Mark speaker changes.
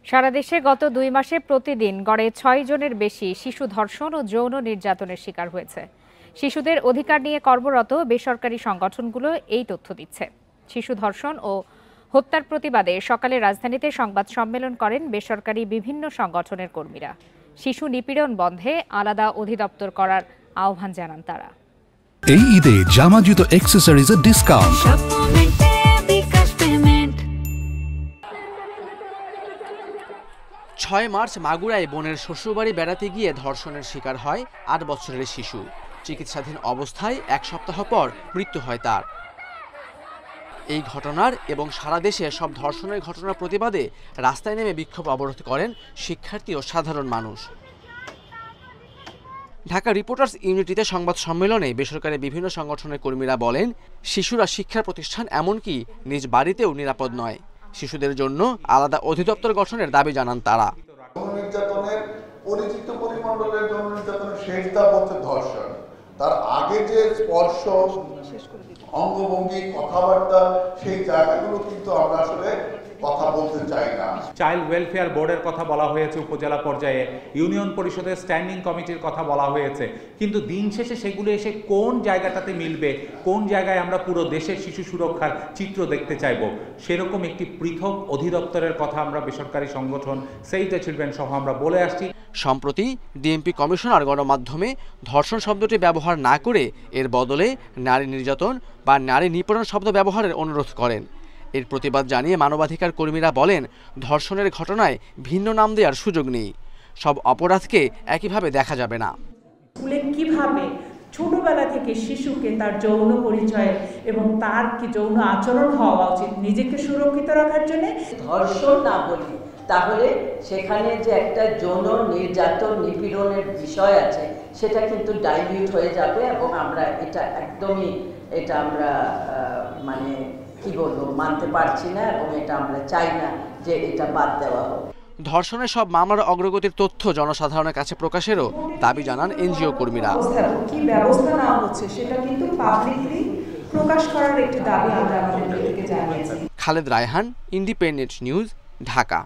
Speaker 1: সারা দেশে গত 2 মাসে প্রতিদিন গড়ে 6 জনের বেশি শিশু ধর্ষণ ও যৌন নির্যাতনের শিকার হয়েছে। শিশুদের অধিকার নিয়ে কর্মরত বেসরকারি সংগঠনগুলো এই তথ্য দিচ্ছে। শিশু ধর্ষণ ও হত্যার প্রতিবাদে সকালে রাজধানীতে সংবাদ সম্মেলন করেন বেসরকারি বিভিন্ন সংগঠনের কর্মীরা। শিশু নিপীড়ন বন্ধে আলাদা অধিদপ্তর করার আহ্বান জানান তারা।
Speaker 2: এই ঈদে জামা জুতো অ্যাকসেসরিজের ডিসকাউন্ট।
Speaker 3: 6 মার্চ মাগুরায় বোনের শ্বশুরবাড়ি বেড়াতে গিয়ে ধর্ষণের শিকার হয় 8 বছরের শিশু। চিকিৎসাধীন অবস্থায় 1 সপ্তাহ পর মৃত্যু হয় তার। এই ঘটনার এবং সারা দেশে সব ধর্ষণের ঘটনার প্রতিবাদে রাস্তায় নেমে বিক্ষোভ অবরোধ করেন শিক্ষার্থী ও সাধারণ মানুষ। ঢাকা রিপোর্টার্স ইউনিটিতে সংবাদ সম্মেলনে বেসরকারি বিভিন্ন সংগঠনের কর্মীরা বলেন, শিশুরা শিক্ষা প্রতিষ্ঠান এমনকি নিজ বাড়িতেও নিরাপদ নয়। শিশুদের জন্য আলাদা অধিদপ্তর গঠনের দাবি জানান তারা।
Speaker 4: নির্যাতনের পরিচিত পরিমণ্ডলের যৌন নির্যাতনের শেষ ধাপ হচ্ছে ধর্ষণ। তার আগে যে স্পর্শ, অঙ্গভঙ্গি, কথাবার্তা, সেই জায়গাগুলো কিন্তু আমরা আসলে কথা বলতে চাই না।
Speaker 5: চাইল্ড ওয়েলফেয়ার বোর্ডের কথা বলা হয়েছে উপজেলা পর্যায়ে, ইউনিয়ন পরিষদের স্ট্যান্ডিং কমিটির কথা বলা হয়েছে, কিন্তু দিন শেষে সেগুলো এসে কোন জায়গাটাতে মিলবে, কোন জায়গায় আমরা পুরো দেশের শিশু সুরক্ষার চিত্র দেখতে চাইব, সেরকম একটি পৃথক অধিদপ্তরের কথা আমরা বেসরকারি সংগঠন সেভ দ্য চিলড্রেন সহ আমরা বলে আসছি।
Speaker 3: সম্প্রতি ডিএমপি কমিশনার গণমাধ্যমে ধর্ষণ শব্দটি ব্যবহার না করে এর বদলে নারী নির্যাতন বা নারী নিপীড়ন শব্দ ব্যবহারের অনুরোধ করেন। এর প্রতিবাদ জানিয়ে মানবাধিকার কর্মীরা বলেন, ধর্ষণের ঘটনায় ভিন্ন নাম দেওয়ার সুযোগ নেই। সব অপরাধকে একইভাবে দেখা যাবে না।
Speaker 6: স্কুলে কিভাবে ছোটবেলা থেকে শিশুকে তার যৌন পরিচয় এবং তার কি যৌন আচরণ হওয়া উচিত নিজেকে সুরক্ষিত রাখার জন্য,
Speaker 7: ধর্ষণ না বলি তাহলে সেখানে যে একটা যৌন নির্যাতন নিপীড়নের বিষয় আছে সেটা কিন্তু ডাইলিউট হয়ে যাবে এবং আমরা এটা একদমই আমরা মানে কি বলবো মানতে পারছি না এবং এটা আমরা চাই না যে এটা বাদ দেওয়া হোক।
Speaker 3: ধর্ষণের সব মামলার অগ্রগতির তথ্য জনসাধারণের কাছে প্রকাশেরও দাবি জানান এনজিও কর্মীরা।
Speaker 6: কি ব্যবস্থা নেওয়া হচ্ছে সেটা কিন্তু পাবলিকলি প্রকাশ করার একটি দাবি আমরা আমাদের থেকে জানিয়েছি।
Speaker 3: Khaled Raihan, independent news, Dhaka.